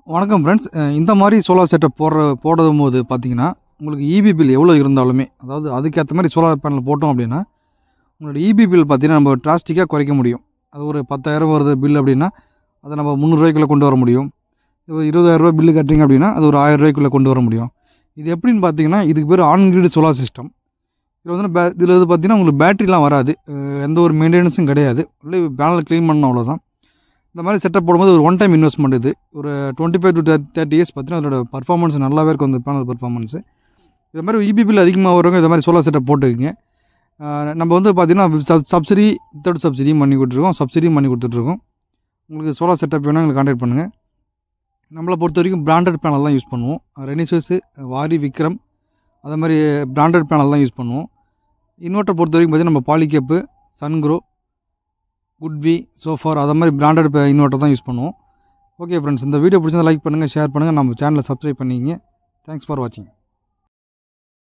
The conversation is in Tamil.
வணக்கம் ஃப்ரெண்ட்ஸ். இந்த மாதிரி சோலார் செட்டப் போடும்போது பார்த்தீங்கன்னா, உங்களுக்கு ஈபி பில் எவ்வளோ இருந்தாலுமே, அதாவது அதுக்கேற்ற மாதிரி சோலார் பேனல் போட்டோம் அப்படின்னா, உங்களோட ஈபி பில் பார்த்தீங்கன்னா நம்ம டிராஸ்டிக்காக குறைக்க முடியும். அது ஒரு 10,000 வருது பில் அப்படின்னா, அதை நம்ம ரூ. 300க்குள்ளே கொண்டு வர முடியும். இப்போ ரூ. 20,000 பில்லு கட்டுறீங்க அப்படின்னா, அது ஒரு ரூ. 1000க்குள்ளே கொண்டு வர முடியும். இது எப்படின்னு பார்த்தீங்கன்னா, இதுக்கு பேர் ஆன் கிரிட் சோலார் சிஸ்டம். இதில் வந்து பார்த்தீங்கன்னா உங்களுக்கு பேட்டரிலாம் வராது. எந்த ஒரு மெயின்டெனன்ஸும் கிடையாது. உள்ளே பேனல் க்ளீன் பண்ணணும் அவ்வளோதான். இந்த மாதிரி செட்டப் போடும்போது ஒரு ஒன் டைம் இன்வெஸ்ட்மெண்ட் இது. ஒரு 25 to 30 இயர்ஸ் பார்த்தீங்கன்னா அதோட பர்ஃபார்மன்ஸ் நல்லாவே இருக்கும். அந்த பேனல் பர்ஃபார்மன்ஸு. இது மாதிரி ஈபி பில் அதிகமாக வரவங்க இந்த மாதிரி சோலார் செட்டப் போட்டுக்கங்க. நம்ம வந்து பார்த்தீங்கன்னா சப்சிடி வித்தவுட் சப்சிடியும் பண்ணி கொடுத்துருக்கோம். சப்சிடியும் பண்ணி கொடுத்துட்ருக்கோம். உங்களுக்கு சோலார் செட்டப் வேணால் எங்களுக்கு கான்டாக்ட் பண்ணுங்கள். நம்மளை பொறுத்த வரைக்கும் பிராண்டட் பேனல் தான் யூஸ் பண்ணுவோம். ரெனிசஸ், வாரி, விக்ரம் அதே மாதிரி பிராண்டட் பேனல் தான் யூஸ் பண்ணுவோம். இன்வெர்ட்டர் பொறுத்த வரைக்கும் பார்த்தீங்கன்னா நம்ம பாலிகேப்பு, சன்க்ரோ, குட்வி, சோஃபார் அதை மாதிரி பிராண்டட் இன்வெர்ட்டர் தான் யூஸ் பண்ணுவோம். ஓகே ஃப்ரெண்ட்ஸ், இந்த வீடியோ பிடிச்சதை லைக் பண்ணுங்கள், ஷேர் பண்ணுங்கள், நம்ம சேனலை சப்ஸ்கிரைப் பண்ணிக்கங்க. தேங்க்ஸ் ஃபார் வாட்சிங்.